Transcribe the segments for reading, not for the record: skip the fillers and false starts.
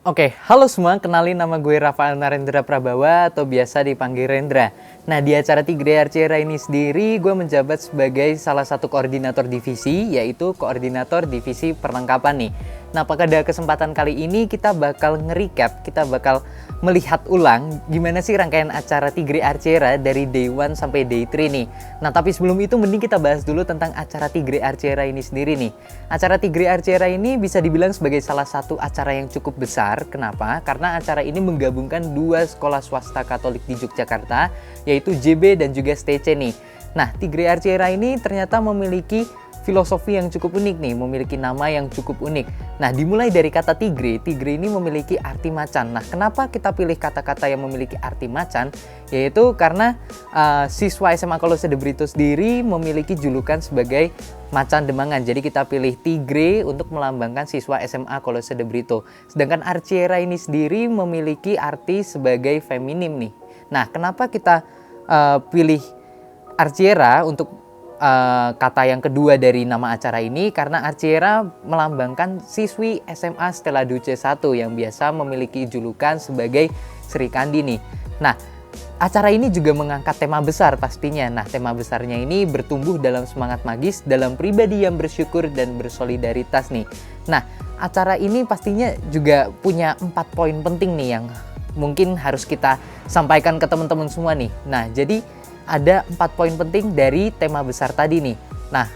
Oke, halo semua, kenalin nama gue Rafael Narendra Prabawa atau biasa dipanggil Rendra. Nah, di acara Tigre Archera ini sendiri, gue menjabat sebagai salah satu koordinator divisi, yaitu koordinator divisi perlengkapan nih. Nah, pada kesempatan kali ini kita bakal nge-recap, kita bakal melihat ulang gimana sih rangkaian acara Tigre Archera dari day 1 sampai day 3 nih. Nah, tapi sebelum itu mending kita bahas dulu tentang acara Tigre Archera ini sendiri nih. Acara Tigre Archera ini bisa dibilang sebagai salah satu acara yang cukup besar. Kenapa? Karena acara ini menggabungkan dua sekolah swasta Katolik di Yogyakarta, yaitu JB dan juga STC nih. Nah, Tigre Archera ini ternyata memiliki filosofi yang cukup unik nih, memiliki nama yang cukup unik. Nah, dimulai dari kata tigre. Tigre ini memiliki arti macan. Nah, kenapa kita pilih kata-kata yang memiliki arti macan? Yaitu karena siswa SMA Kolose de Brito sendiri memiliki julukan sebagai macan Demangan. Jadi kita pilih tigre untuk melambangkan siswa SMA Kolose de Brito. Sedangkan Archera ini sendiri memiliki arti sebagai feminim nih. Nah, kenapa kita pilih Archera untuk kata yang kedua dari nama acara ini? Karena Archera melambangkan siswi SMA Stella Duce 1 yang biasa memiliki julukan sebagai Sri Kandi nih. Nah, acara ini juga mengangkat tema besar pastinya. Nah, tema besarnya ini bertumbuh dalam semangat magis, dalam pribadi yang bersyukur dan bersolidaritas nih. Nah, acara ini pastinya juga punya 4 poin penting nih yang mungkin harus kita sampaikan ke teman-teman semua nih. Nah, jadi ada 4 poin penting dari tema besar tadi nih. Nah,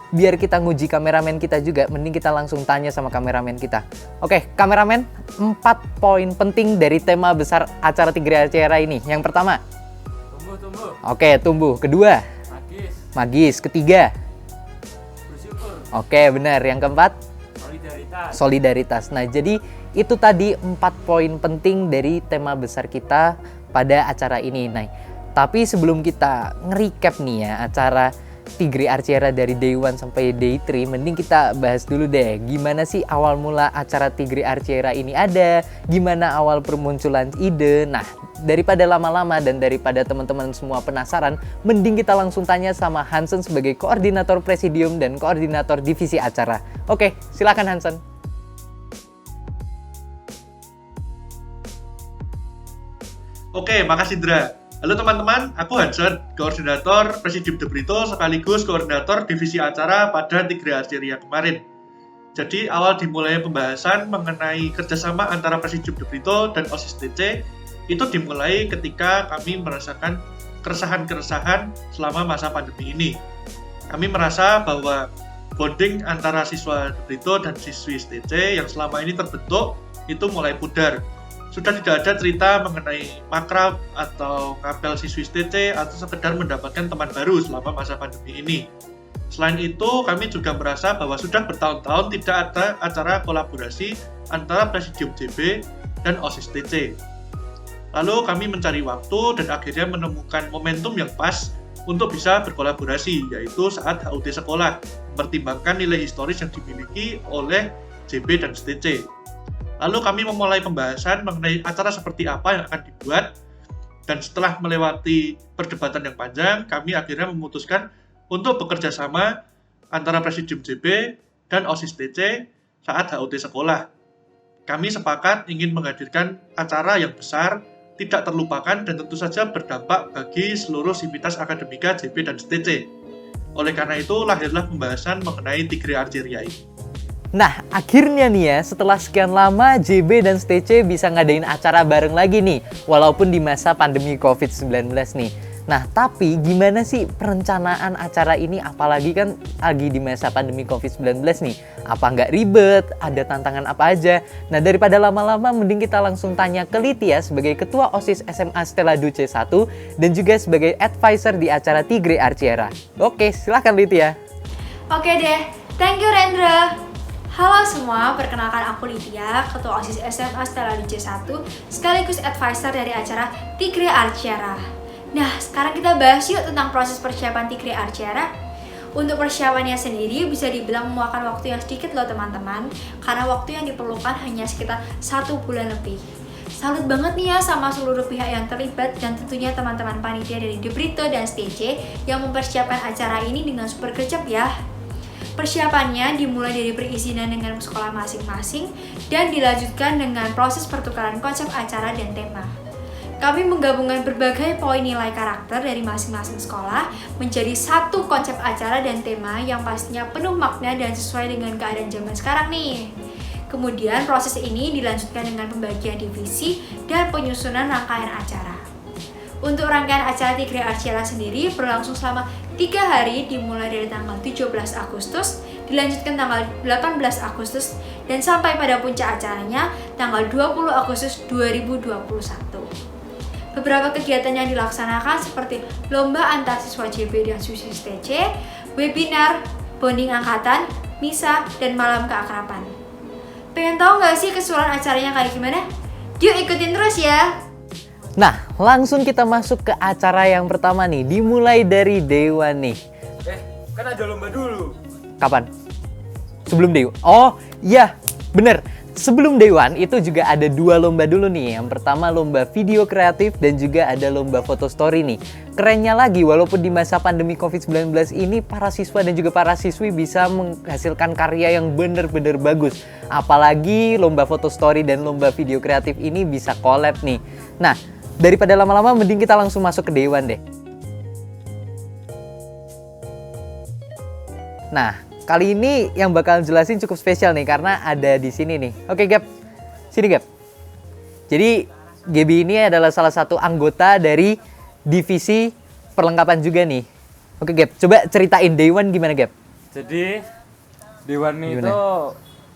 biar kita nguji kameramen kita juga, mending kita langsung tanya sama kameramen kita. Oke, kameramen, 4 poin penting dari tema besar acara Tigre Archera ini. Yang pertama, Tumbuh. oke, tumbuh. Kedua, magis. Ketiga, Bersyukur. oke, benar. Yang keempat, solidaritas. Nah, jadi itu tadi 4 poin penting dari tema besar kita pada acara ini. Nah, tapi sebelum kita nge-recap nih ya acara Tigre Archera dari day 1 sampai day 3, mending kita bahas dulu deh gimana sih awal mula acara Tigre Archera ini ada, gimana awal permunculan ide. Nah, daripada lama-lama dan daripada teman-teman semua penasaran, mending kita langsung tanya sama Hansen sebagai koordinator presidium dan koordinator divisi acara. Oke, silakan Hansen. Oke, makasih Indra. Halo teman-teman, aku Hansen, koordinator Presidium de Brito sekaligus koordinator divisi acara pada Tigre Archera kemarin. Jadi awal dimulai pembahasan mengenai kerjasama antara Presidium de Brito dan OSIS TC itu dimulai ketika kami merasakan keresahan-keresahan selama masa pandemi ini. Kami merasa bahwa bonding antara siswa de Brito dan siswi STC yang selama ini terbentuk itu mulai pudar. Sudah tidak ada cerita mengenai makrab atau ngapel siswi STC atau sekedar mendapatkan teman baru selama masa pandemi ini. Selain itu, kami juga merasa bahwa sudah bertahun-tahun tidak ada acara kolaborasi antara Presidium JB dan OSIS TC. Lalu kami mencari waktu dan akhirnya menemukan momentum yang pas untuk bisa berkolaborasi, yaitu saat HUT sekolah, mempertimbangkan nilai historis yang dimiliki oleh JB dan STC. Lalu kami memulai pembahasan mengenai acara seperti apa yang akan dibuat, dan setelah melewati perdebatan yang panjang, kami akhirnya memutuskan untuk bekerja sama antara Presidium JB dan OSIS TC saat HUT sekolah. Kami sepakat ingin menghadirkan acara yang besar, tidak terlupakan, dan tentu saja berdampak bagi seluruh sivitas akademika JB dan STC. Oleh karena itu, lahirlah pembahasan mengenai Tigre Archera ini. Nah, akhirnya nih ya, setelah sekian lama JB dan STC bisa ngadain acara bareng lagi nih, walaupun di masa pandemi COVID-19 nih. Nah, tapi gimana sih perencanaan acara ini, apalagi kan lagi di masa pandemi COVID-19 nih? Apa nggak ribet? Ada tantangan apa aja? Nah, daripada lama-lama, mending kita langsung tanya ke Litya sebagai Ketua OSIS SMA Stella Duce 1 dan juga sebagai advisor di acara Tigre Archera. Oke, silakan Litya. Oke deh, thank you Rendra. Halo semua, perkenalkan aku Litya, Ketua OSIS SMA Stella Duce 1, sekaligus advisor dari acara Tigre Archera. Nah, sekarang kita bahas yuk tentang proses persiapan Tigre Archera. Untuk persiapannya sendiri bisa dibilang memakan waktu yang sedikit loh teman-teman, karena waktu yang diperlukan hanya sekitar 1 bulan lebih. Salut banget nih ya sama seluruh pihak yang terlibat dan tentunya teman-teman panitia dari De Brito dan STC yang mempersiapkan acara ini dengan super gercep ya. Persiapannya dimulai dari perizinan dengan sekolah masing-masing dan dilanjutkan dengan proses pertukaran konsep acara dan tema. Kami menggabungkan berbagai poin nilai karakter dari masing-masing sekolah menjadi satu konsep acara dan tema yang pastinya penuh makna dan sesuai dengan keadaan zaman sekarang nih. Kemudian proses ini dilanjutkan dengan pembagian divisi dan penyusunan rangkaian acara. Untuk rangkaian acara Tigre Archera sendiri berlangsung selama 3 hari dimulai dari tanggal 17 Agustus, dilanjutkan tanggal 18 Agustus, dan sampai pada puncak acaranya tanggal 20 Agustus 2021. Beberapa kegiatan yang dilaksanakan seperti lomba antar siswa JB dan SISWI TC, webinar, bonding angkatan, misa, dan malam keakraban. Pengen tahu nggak sih keseluruhan acaranya kayak gimana? Yuk ikutin terus ya! Nah, langsung kita masuk ke acara yang pertama nih, dimulai dari Dewan nih. Kan ada lomba dulu. Kapan? Sebelum Dewan? Oh, iya, bener. Sebelum Dewan itu juga ada 2 lomba dulu nih. Yang pertama lomba video kreatif dan juga ada lomba foto story nih. Kerennya lagi, walaupun di masa pandemi COVID-19 ini para siswa dan juga para siswi bisa menghasilkan karya yang bener-bener bagus. Apalagi lomba foto story dan lomba video kreatif ini bisa collab nih. Nah, daripada lama-lama mending kita langsung masuk ke Dewan deh. Nah, kali ini yang bakal jelasin cukup spesial nih karena ada di sini nih. Oke, Gap. Sini, Gap. Jadi, Gaby ini adalah salah satu anggota dari divisi perlengkapan juga nih. Oke, Gap. Coba ceritain Dewan gimana, Gap? Jadi Dewan itu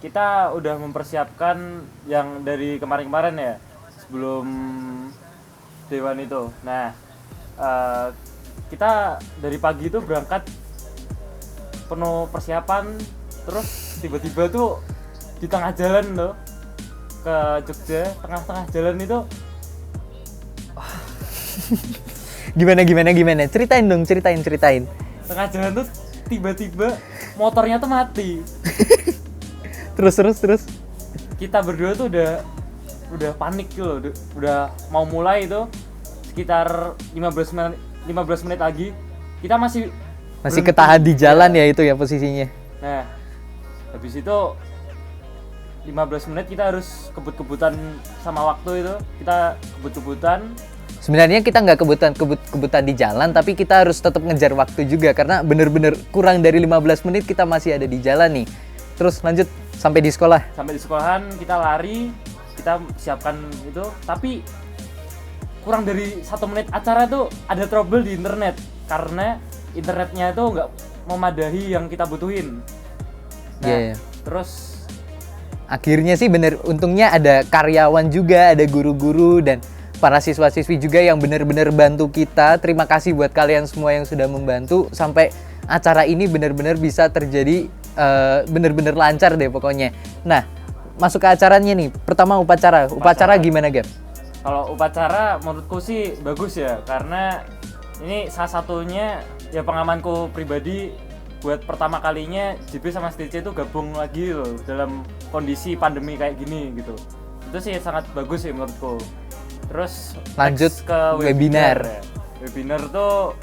kita udah mempersiapkan yang dari kemarin-kemarin ya, sebelum Dewan itu. Nah, kita dari pagi itu berangkat penuh persiapan, terus tiba-tiba tuh di tengah jalan tuh ke Jogja, tengah-tengah jalan itu Gimana? Ceritain dong, ceritain. tengah jalan tuh tiba-tiba motornya tuh mati. Terus. Kita berdua tuh udah panik gitu loh, udah mau mulai itu sekitar 15 menit lagi kita masih berhenti. ketahan di jalan ya itu ya posisinya. Nah, habis itu 15 menit kita harus kebut-kebutan sama waktu itu. Kita kebut-kebutan. Sebenarnya kita nggak kebutan di jalan, tapi kita harus tetap ngejar waktu juga karena bener-bener kurang dari 15 menit kita masih ada di jalan nih. Terus lanjut sampai di sekolah. Sampai di sekolahan kita lari, kita siapkan itu, tapi kurang dari 1 menit acara tuh ada trouble di internet karena internetnya itu nggak memadahi yang kita butuhin. Nah, terus akhirnya sih bener, untungnya ada karyawan juga, ada guru-guru dan para siswa-siswi juga yang bener-bener bantu kita. Terima kasih buat kalian semua yang sudah membantu sampai acara ini bener-bener bisa terjadi bener-bener lancar deh pokoknya. Nah, masuk ke acaranya nih. Pertama upacara gimana, Gap? Kalau upacara menurutku sih bagus ya, karena ini salah satunya ya pengamanku pribadi buat pertama kalinya JB sama STC itu gabung lagi loh dalam kondisi pandemi kayak gini gitu. Itu sih sangat bagus sih menurutku. Terus lanjut ke webinar. Ya. Webinar tuh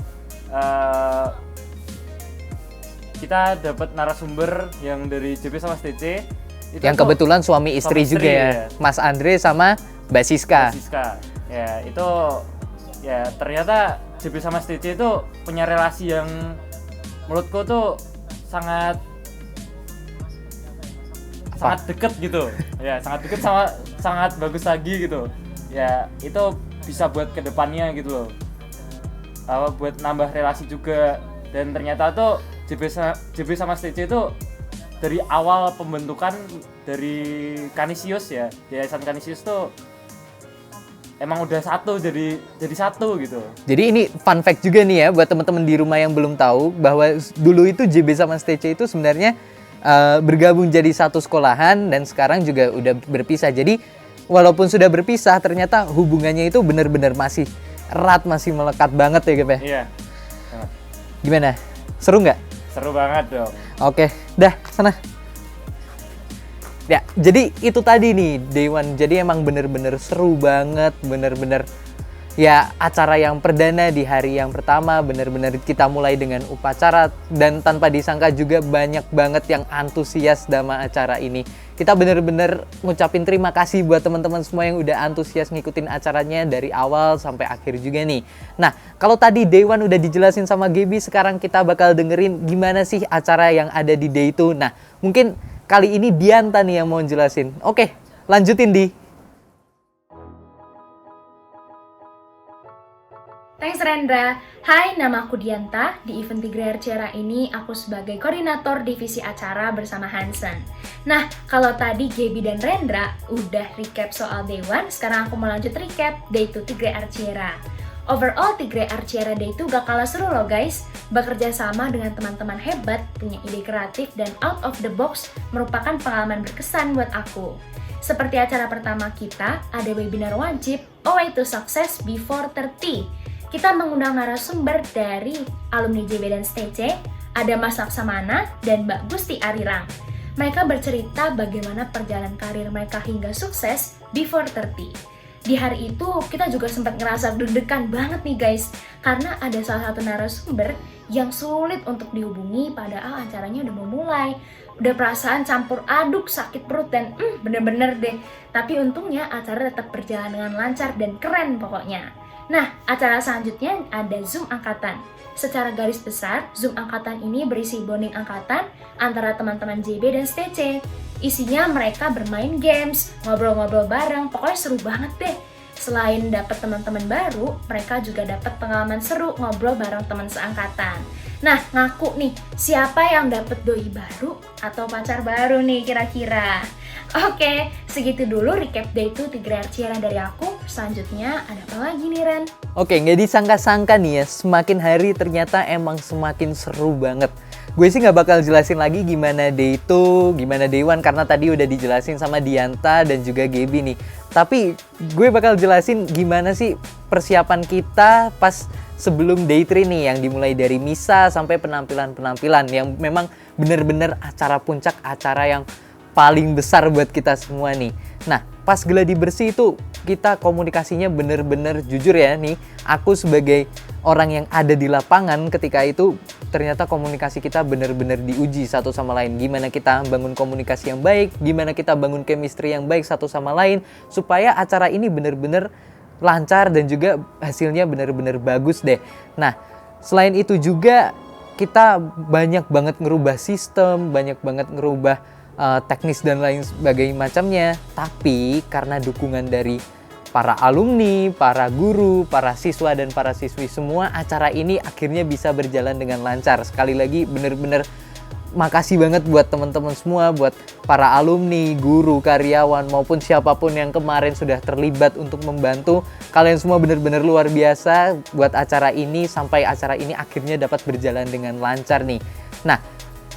kita dapat narasumber yang dari JB sama STC itu yang kebetulan suami istri juga ya. Mas Andre sama Mbak Siska. Ya, itu ya ternyata JB sama STC itu punya relasi yang menurutku tuh sangat deket gitu. Ya, sangat deket sama sangat bagus lagi gitu. Ya, itu bisa buat kedepannya gitu loh. Buat nambah relasi juga. Dan ternyata tuh JB sama STC itu dari awal pembentukan dari Kanisius ya, Yayasan Kanisius tuh emang udah satu, jadi satu gitu. Jadi ini fun fact juga nih ya buat teman-teman di rumah yang belum tahu bahwa dulu itu JB sama STC itu sebenarnya bergabung jadi satu sekolahan dan sekarang juga udah berpisah. Jadi walaupun sudah berpisah ternyata hubungannya itu benar-benar masih erat, masih melekat banget ya, Gap ya. Iya. Gimana? Seru nggak? Seru banget dong. Oke, dah sana. Ya, jadi itu tadi nih Dewan. Jadi emang bener-bener seru banget, bener-bener ya acara yang perdana di hari yang pertama. Benar-benar kita mulai dengan upacara dan tanpa disangka juga banyak banget yang antusias sama acara ini. Kita benar-benar ngucapin terima kasih buat teman-teman semua yang udah antusias ngikutin acaranya dari awal sampai akhir juga nih. Nah, kalau tadi Day One udah dijelasin sama Gaby, sekarang kita bakal dengerin gimana sih acara yang ada di Day 2. Nah, mungkin kali ini Dianta nih yang mau jelasin. Oke, lanjutin Di. Thanks Rendra. Hai, nama aku Dianta. Di event Tigre Arciera ini aku sebagai koordinator divisi acara bersama Hansen. Nah, kalau tadi Gaby dan Rendra udah recap soal Day 1, sekarang aku mau lanjut recap Day 2 Tigre Arciera. Overall, Tigre Arciera Day 2 gak kalah seru loh guys. Bekerja sama dengan teman-teman hebat, punya ide kreatif dan out of the box merupakan pengalaman berkesan buat aku. Seperti acara pertama kita, ada webinar wajib A Way to Success Before 30. Kita mengundang narasumber dari alumni JB dan STC, ada Mas Laksamana dan Mbak Gusti Arirang. Mereka bercerita bagaimana perjalanan karir mereka hingga sukses before 30. Di hari itu kita juga sempat ngerasa deg-degan banget nih guys, karena ada salah satu narasumber yang sulit untuk dihubungi padahal acaranya udah mau mulai. Udah perasaan campur aduk, sakit perut dan bener-bener deh. Tapi untungnya acara tetap berjalan dengan lancar dan keren pokoknya. Nah, acara selanjutnya ada Zoom Angkatan. Secara garis besar, Zoom Angkatan ini berisi bonding angkatan antara teman-teman JB dan STC. Isinya mereka bermain games, ngobrol-ngobrol bareng, pokoknya seru banget deh. Selain dapat teman-teman baru, mereka juga dapat pengalaman seru ngobrol bareng teman seangkatan. Nah, ngaku nih, siapa yang dapat doi baru atau pacar baru nih kira-kira? Oke, segitu dulu recap Day 2 Tigre Arciera dari aku. Selanjutnya ada apa lagi nih Ren? Oke, nggak disangka-sangka nih ya, semakin hari ternyata emang semakin seru banget. Gue sih nggak bakal jelasin lagi gimana Day 2, gimana Day 1 karena tadi udah dijelasin sama Dianta dan juga Gaby nih. Tapi gue bakal jelasin gimana sih persiapan kita pas sebelum Day 3 nih, yang dimulai dari misa sampai penampilan-penampilan yang memang bener-bener acara puncak, acara yang paling besar buat kita semua nih. Nah, pas geladi bersih itu kita komunikasinya bener-bener jujur ya nih. Aku sebagai orang yang ada di lapangan ketika itu ternyata komunikasi kita bener-bener diuji satu sama lain. Gimana kita bangun komunikasi yang baik, gimana kita bangun chemistry yang baik satu sama lain supaya acara ini bener-bener lancar dan juga hasilnya bener-bener bagus deh. Nah, selain itu juga kita banyak banget ngerubah sistem, banyak banget ngerubah teknis dan lain sebagainya macamnya. Tapi karena dukungan dari para alumni, para guru, para siswa dan para siswi semua, acara ini akhirnya bisa berjalan dengan lancar. Sekali lagi bener-bener makasih banget buat teman-teman semua, buat para alumni, guru, karyawan maupun siapapun yang kemarin sudah terlibat untuk membantu. Kalian semua bener-bener luar biasa buat acara ini sampai acara ini akhirnya dapat berjalan dengan lancar nih. Nah,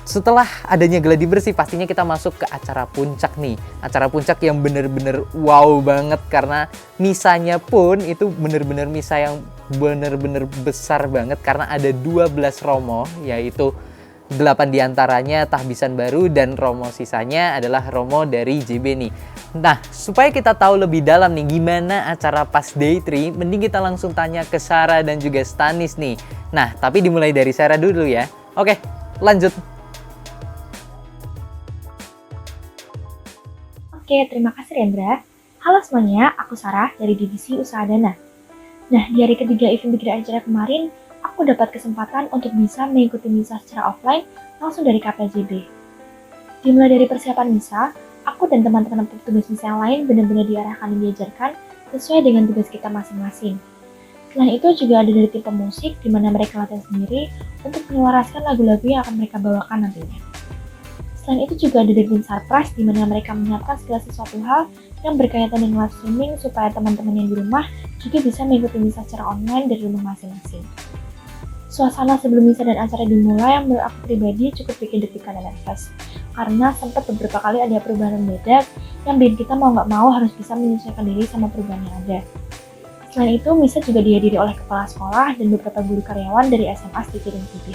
setelah adanya geladi bersih, pastinya kita masuk ke acara puncak nih. Acara puncak yang bener-bener wow banget karena misanya pun itu bener-bener misa yang bener-bener besar banget karena ada 12 romo, yaitu 8 diantaranya tahbisan baru dan romo sisanya adalah romo dari JB nih. Nah, supaya kita tahu lebih dalam nih gimana acara pas Day 3, mending kita langsung tanya ke Sarah dan juga Stanis nih. Nah, tapi dimulai dari Sarah dulu ya. Oke, lanjut. Oke, terima kasih Rendra. Halo semuanya, aku Sarah dari Divisi Usaha Dana. Nah, di hari ketiga event Tigre Arciera kemarin, aku dapat kesempatan untuk bisa mengikuti misa secara offline langsung dari KPJB. Dimulai dari persiapan misa, aku dan teman-teman petugas misa yang lain benar-benar diarahkan dan diajarkan sesuai dengan tugas kita masing-masing. Selain itu juga ada dari tim pemusik, di mana mereka latihan sendiri untuk menyelaraskan lagu-lagu yang akan mereka bawakan nantinya. Selain itu juga ada dari tim surprise, di mana mereka menyiapkan segala sesuatu hal yang berkaitan dengan live streaming supaya teman-teman yang di rumah juga bisa mengikuti misa secara online dari rumah masing-masing. Suasana sebelum misa dan acara dimulai yang menurut aku pribadi cukup bikin deg-degan dan nervous, karena sempat beberapa kali ada perubahan mendadak yang bikin kita mau nggak mau harus bisa menyesuaikan diri sama perubahan yang ada. Selain itu, misa juga dihadiri oleh kepala sekolah dan beberapa guru karyawan dari SMA STC dan TB.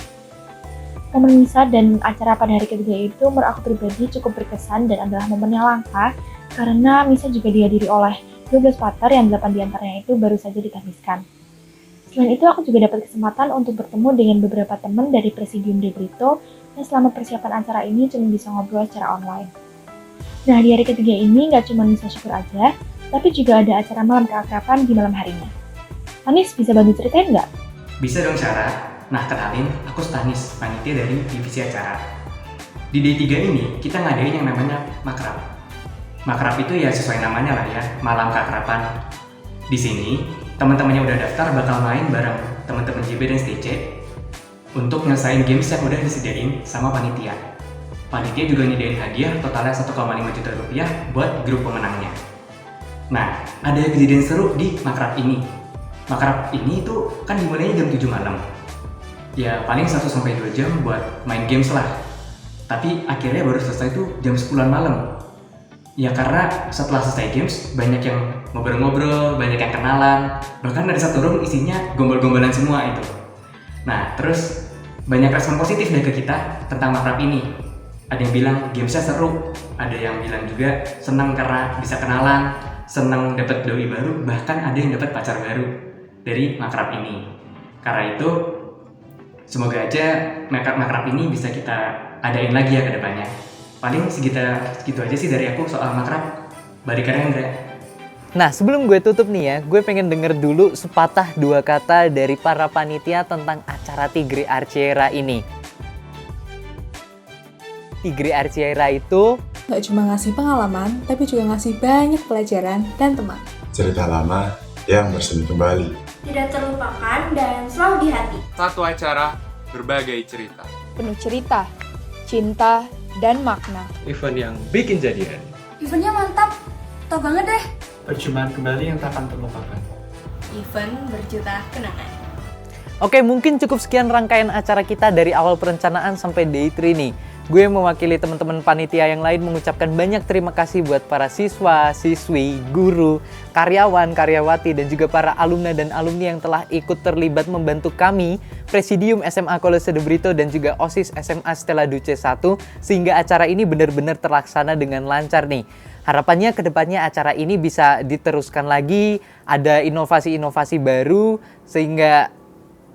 Momen misa dan acara pada hari ketiga itu menurut aku pribadi cukup berkesan dan adalah momen yang langka karena misa juga dihadiri oleh 12 partner yang 8 diantaranya itu baru saja ditabiskan. Selain itu, aku juga dapat kesempatan untuk bertemu dengan beberapa teman dari Presidium De Brito yang selama persiapan acara ini cuma bisa ngobrol secara online. Nah, di hari ketiga ini nggak cuma bisa syukur aja, tapi juga ada acara malam keakraban di malam harinya. Anis, bisa bantu ceritain nggak? Bisa dong, Sarah. Nah, kenalin, aku Stanis, panitia dari divisi acara. Di day 3 ini, kita ngadain yang namanya makrab. Makrab itu ya sesuai namanya lah ya, malam keakraban. Di sini, teman-teman yang udah daftar bakal main bareng teman-teman JB dan STC untuk nyelesain games yang udah disediain sama panitia. Panitia juga nyediain hadiah totalnya 1,5 juta rupiah buat grup pemenangnya. Nah, ada kejadian seru di makrab ini. Makrab ini tuh kan dimulainya jam 7 malam. Ya paling 1-2 jam buat main games lah. Tapi akhirnya baru selesai tuh jam 10-an malam. Ya karena setelah selesai games, banyak yang ngobrol-ngobrol, banyak yang kenalan. Bahkan ada satu room isinya gombal-gombalan semua itu. Nah, terus banyak respon positif dari ke kita tentang makrab ini. Ada yang bilang gamesnya seru, ada yang bilang juga senang karena bisa kenalan, senang dapat doi baru, bahkan ada yang dapat pacar baru dari makrab ini. Karena itu, semoga aja makrab ini bisa kita adain lagi ya ke depannya. Paling segitu aja sih dari aku soal makrab. Balik ke Rendra. Nah, sebelum gue tutup nih ya, gue pengen denger dulu sepatah dua kata dari para panitia tentang acara Tigre Arciera ini. Tigre Arciera itu Gak cuma ngasih pengalaman, tapi juga ngasih banyak pelajaran dan teman. Cerita lama yang bersemi kembali. Tidak terlupakan dan selalu di hati. Satu acara, berbagai cerita. Penuh cerita, cinta, dan makna. Event yang bikin jadian. Eventnya mantap, top banget deh. Perjumpaan kembali yang tak akan terlupakan. Event berjuta kenangan. Oke, mungkin cukup sekian rangkaian acara kita dari awal perencanaan sampai day 3 nih. Gue mewakili teman-teman panitia yang lain mengucapkan banyak terima kasih buat para siswa, siswi, guru, karyawan, karyawati, dan juga para alumni dan alumni yang telah ikut terlibat membantu kami, Presidium SMA Kolose de Brito dan juga OSIS SMA Stella Duce 1, sehingga acara ini benar-benar terlaksana dengan lancar nih. Harapannya kedepannya acara ini bisa diteruskan lagi, ada inovasi-inovasi baru, sehingga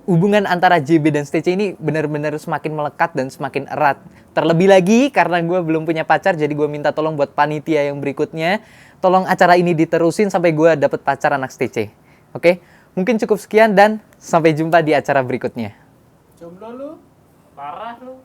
hubungan antara JB dan STC ini benar-benar semakin melekat dan semakin erat. Terlebih lagi karena gue belum punya pacar, jadi gue minta tolong buat panitia yang berikutnya, tolong acara ini diterusin sampai gue dapet pacar anak STC. Oke, mungkin cukup sekian dan sampai jumpa di acara berikutnya. Jomblo lu, parah lu.